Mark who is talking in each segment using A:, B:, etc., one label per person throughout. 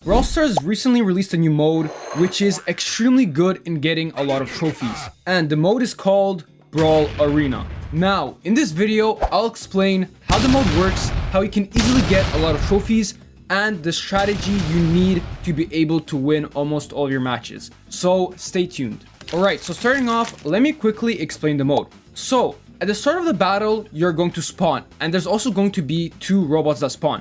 A: Brawl Stars recently released a new mode, which is extremely good in getting a lot of trophies. And the mode is called Brawl Arena. Now, in this video, I'll explain how the mode works, how you can easily get a lot of trophies, and the strategy you need to be able to win almost all your matches. So, stay tuned. Alright, so starting off, let me quickly explain the mode. So, at the start of the battle, you're going to spawn, and there's also going to be 2 robots that spawn.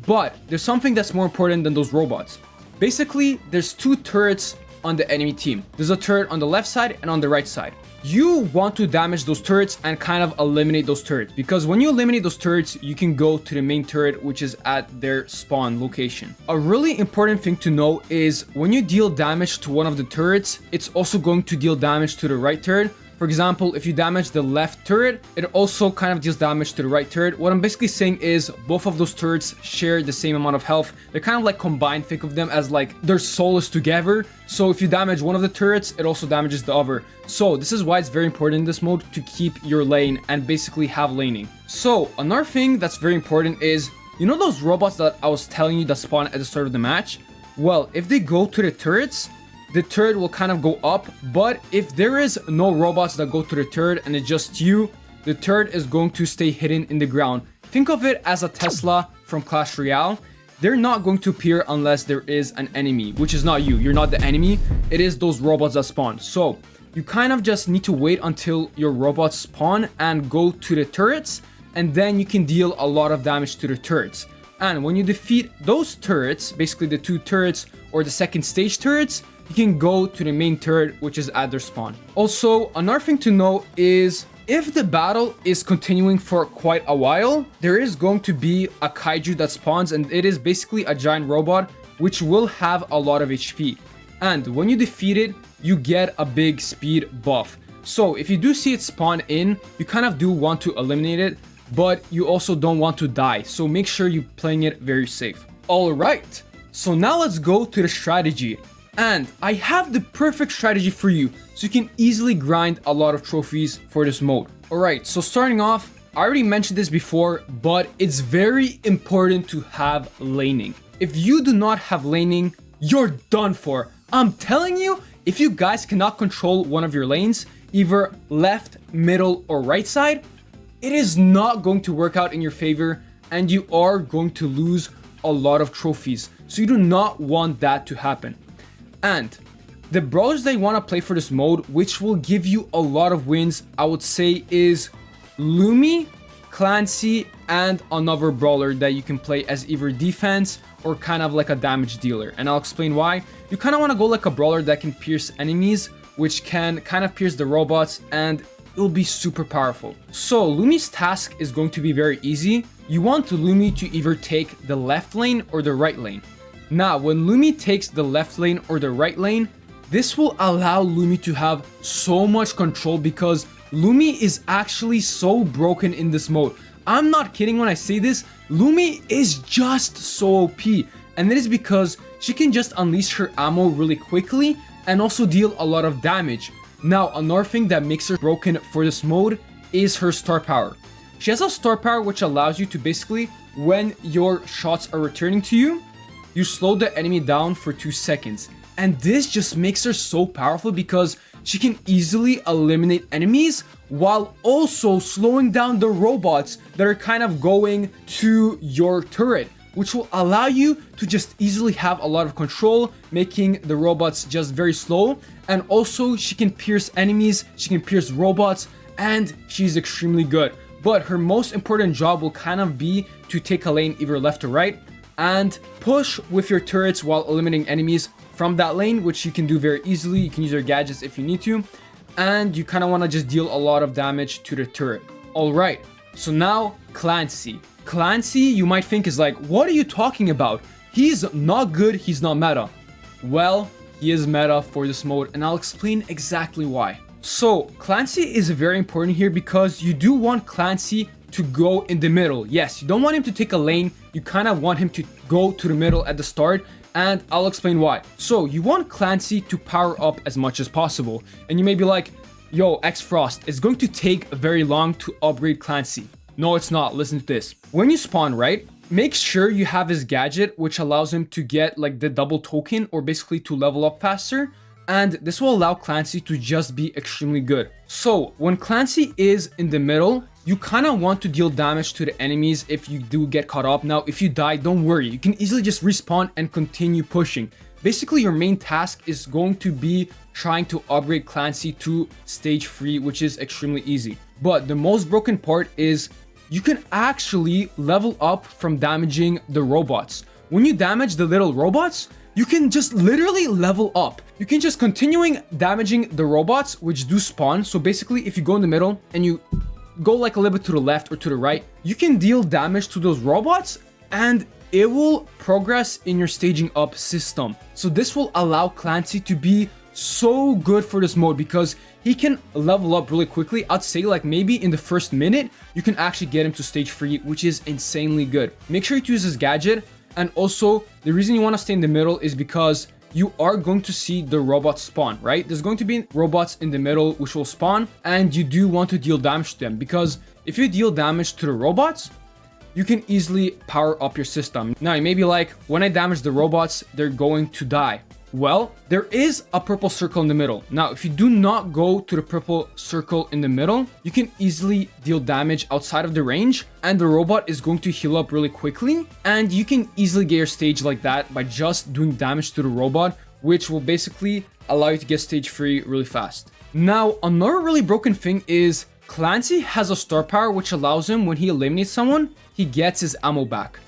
A: But there's something that's more important than those robots. Basically, there's 2 turrets on the enemy team. There's a turret on the left side and on the right side. You want to damage those turrets and kind of eliminate those turrets, because when you eliminate those turrets, you can go to the main turret, which is at their spawn location. A really important thing to know is when you deal damage to one of the turrets, it's also going to deal damage to the right turret. For example, if you damage the left turret, it also kind of deals damage to the right turret. What I'm basically saying is both of those turrets share the same amount of health. They're kind of like combined. Think of them as like their souls together. So if you damage one of the turrets, it also damages the other. So this is why it's very important in this mode to keep your lane and basically have laning. So another thing that's very important is, you know those robots that I was telling you that spawn at the start of the match? Well, if they go to the turrets, the turret will kind of go up, but if there is no robots that go to the turret and it's just you, the turret is going to stay hidden in the ground. Think of it as a Tesla from Clash Royale. They're not going to appear unless there is an enemy, which is not you. You're not the enemy. It is those robots that spawn. So you kind of just need to wait until your robots spawn and go to the turrets, and then you can deal a lot of damage to the turrets. And when you defeat those turrets, basically the 2 turrets or the second stage turrets, you can go to the main turret, which is at their spawn. Also, another thing to know is if the battle is continuing for quite a while, there is going to be a kaiju that spawns, and it is basically a giant robot which will have a lot of HP. And when you defeat it, you get a big speed buff. So if you do see it spawn in, you kind of do want to eliminate it, but you also don't want to die. So make sure you're playing it very safe. Alright, so now let's go to the strategy. And I have the perfect strategy for you, so you can easily grind a lot of trophies for this mode. Alright, so starting off, I already mentioned this before, but it's very important to have laning. If you do not have laning, you're done for. I'm telling you, if you guys cannot control one of your lanes, either left, middle, or right side, it is not going to work out in your favor, and you are going to lose a lot of trophies. So you do not want that to happen. And the brawlers that you want to play for this mode, which will give you a lot of wins, I would say is Lumi, Clancy, and another brawler that you can play as either defense or kind of like a damage dealer. And I'll explain why. You kind of want to go like a brawler that can pierce enemies, which can kind of pierce the robots, and it will be super powerful. So Lumi's task is going to be very easy. You want Lumi to either take the left lane or the right lane. Now, when Lumi takes the left lane or the right lane, this will allow Lumi to have so much control because Lumi is actually so broken in this mode. I'm not kidding when I say this. Lumi is just so OP, and it is because she can just unleash her ammo really quickly and also deal a lot of damage. Now, another thing that makes her broken for this mode is her star power. She has a star power which allows you to basically, when your shots are returning to you, you slow the enemy down for 2 seconds. And this just makes her so powerful because she can easily eliminate enemies while also slowing down the robots that are kind of going to your turret, which will allow you to just easily have a lot of control, making the robots just very slow. And also she can pierce enemies, she can pierce robots, and she's extremely good. But her most important job will kind of be to take a lane either left or right, and push with your turrets while eliminating enemies from that lane, which you can do very easily. You can use your gadgets if you need to, and you kind of want to just deal a lot of damage to the turret. Alright, so now Clancy. Clancy, you might think, is like, what are you talking about? He's not good, he's not meta. Well, he is meta for this mode, and I'll explain exactly why. So Clancy is very important here because you do want Clancy to go in the middle. Yes, you don't want him to take a lane, you kind of want him to go to the middle at the start, and I'll explain why. So you want Clancy to power up as much as possible, and you may be like, yo, xfrost, it's going to take very long to upgrade Clancy. No, it's not. Listen to this. When you spawn, right, make sure you have his gadget, which allows him to get like the double token or basically to level up faster. And this will allow Clancy to just be extremely good. So when Clancy is in the middle, you kind of want to deal damage to the enemies if you do get caught up. Now, if you die, don't worry. You can easily just respawn and continue pushing. Basically, your main task is going to be trying to upgrade Clancy to stage 3, which is extremely easy. But the most broken part is you can actually level up from damaging the robots. When you damage the little robots, you can just literally level up. You can just continuing damaging the robots, which do spawn. So basically, if you go in the middle and you go like a little bit to the left or to the right, you can deal damage to those robots and it will progress in your staging up system. So this will allow Clancy to be so good for this mode because he can level up really quickly. I'd say like maybe in the first minute, you can actually get him to stage 3, which is insanely good. Make sure to use his gadget. And also, the reason you want to stay in the middle is because you are going to see the robots spawn, right? There's going to be robots in the middle which will spawn, and you do want to deal damage to them because if you deal damage to the robots, you can easily power up your system. Now, you may be like, when I damage the robots, they're going to die. Well, there is a purple circle in the middle. Now, if you do not go to the purple circle in the middle, you can easily deal damage outside of the range and the robot is going to heal up really quickly. And you can easily get your stage like that by just doing damage to the robot, which will basically allow you to get stage 3 really fast. Now, another really broken thing is Clancy has a star power which allows him, when he eliminates someone, he gets his ammo back.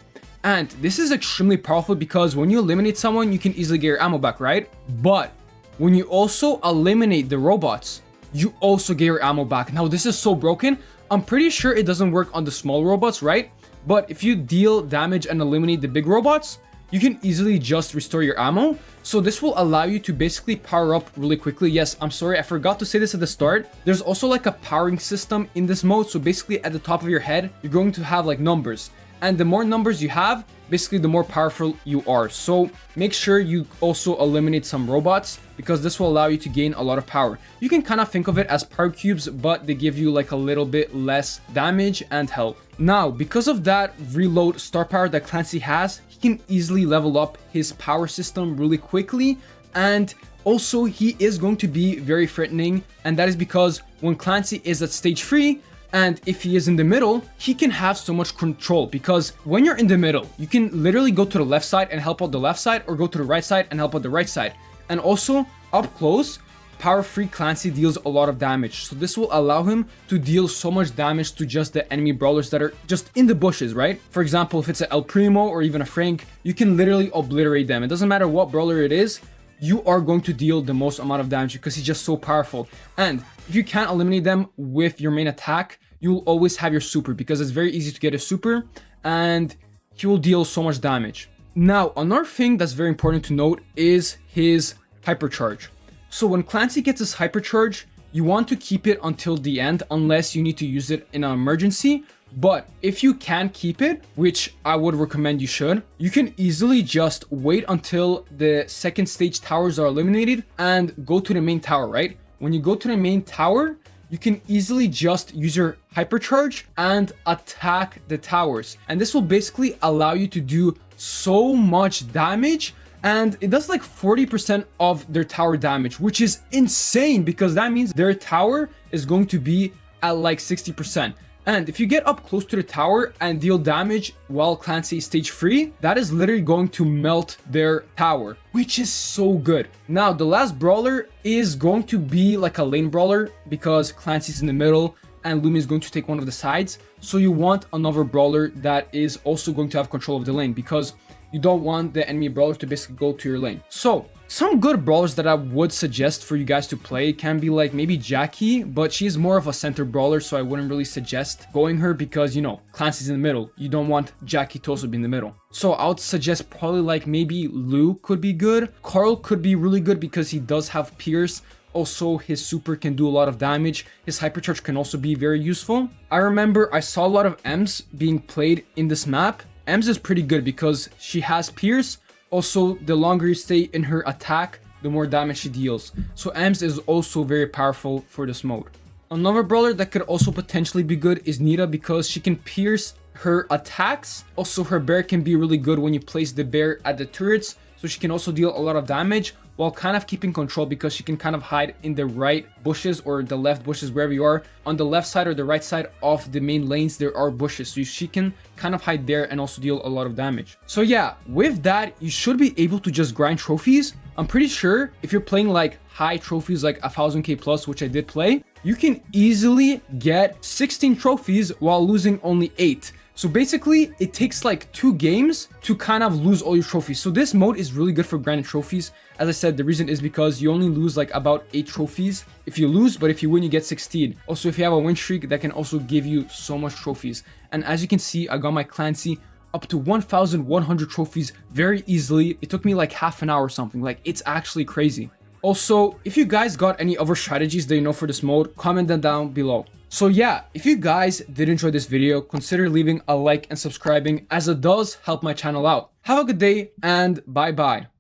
A: And this is extremely powerful because when you eliminate someone, you can easily get your ammo back, right? But when you also eliminate the robots, you also get your ammo back. Now, this is so broken. I'm pretty sure it doesn't work on the small robots, right? But if you deal damage and eliminate the big robots, you can easily just restore your ammo. So this will allow you to basically power up really quickly. Yes, I'm sorry, I forgot to say this at the start. There's also like a powering system in this mode. So basically at the top of your head, you're going to have like numbers. And the more numbers you have, basically the more powerful you are. So make sure you also eliminate some robots because this will allow you to gain a lot of power. You can kind of think of it as power cubes, but they give you like a little bit less damage and health. Now, because of that reload star power that Clancy has, he can easily level up his power system really quickly. And also he is going to be very threatening. And that is because when Clancy is at stage 3, and if he is in the middle, he can have so much control because when you're in the middle, you can literally go to the left side and help out the left side or go to the right side and help out the right side. And also up close, power 3 Clancy deals a lot of damage. So this will allow him to deal so much damage to just the enemy brawlers that are just in the bushes, right? For example, if it's an El Primo or even a Frank, you can literally obliterate them. It doesn't matter what brawler it is, you are going to deal the most amount of damage because he's just so powerful. And if you can't eliminate them with your main attack, you'll always have your super because it's very easy to get a super and he will deal so much damage. Now, another thing that's very important to note is his hypercharge. So when Clancy gets his hypercharge, you want to keep it until the end unless you need to use it in an emergency. But if you can keep it, which I would recommend you should, you can easily just wait until the second stage towers are eliminated and go to the main tower, right? When you go to the main tower, you can easily just use your hypercharge and attack the towers. And this will basically allow you to do so much damage. And it does like 40% of their tower damage, which is insane because that means their tower is going to be at like 60%. And if you get up close to the tower and deal damage while Clancy is stage 3, that is literally going to melt their tower, which is so good. Now, the last brawler is going to be like a lane brawler because Clancy's in the middle and Lumi is going to take one of the sides. So you want another brawler that is also going to have control of the lane because you don't want the enemy brawler to basically go to your lane. So some good brawlers that I would suggest for you guys to play can be like maybe Jackie, but she's more of a center brawler, so I wouldn't really suggest going her because, you know, Clancy's in the middle. You don't want Jackie to also be in the middle. So I would suggest probably like maybe Lou could be good. Carl could be really good because he does have Pierce. Also, his super can do a lot of damage. His hypercharge can also be very useful. I remember I saw a lot of Ems being played in this map. Ems is pretty good because she has Pierce. Also, the longer you stay in her attack, the more damage she deals. So Ems is also very powerful for this mode. Another brawler that could also potentially be good is Nita because she can pierce her attacks. Also, her bear can be really good when you place the bear at the turrets, so she can also deal a lot of damage while kind of keeping control, because she can kind of hide in the right bushes or the left bushes, wherever you are. On the left side or the right side of the main lanes, there are bushes, so she can kind of hide there and also deal a lot of damage. So yeah, with that, you should be able to just grind trophies. I'm pretty sure if you're playing like high trophies like 1000k plus, which I did play, you can easily get 16 trophies while losing only 8. So basically, it takes like 2 games to kind of lose all your trophies. So this mode is really good for grinding trophies. As I said, the reason is because you only lose like about 8 trophies if you lose, but if you win, you get 16. Also, if you have a win streak, that can also give you so much trophies. And as you can see, I got my Clancy up to 1,100 trophies very easily. It took me like half an hour or something. Like, it's actually crazy. Also, if you guys got any other strategies that you know for this mode, comment them down below. So yeah, if you guys did enjoy this video, consider leaving a like and subscribing, as it does help my channel out. Have a good day and bye bye.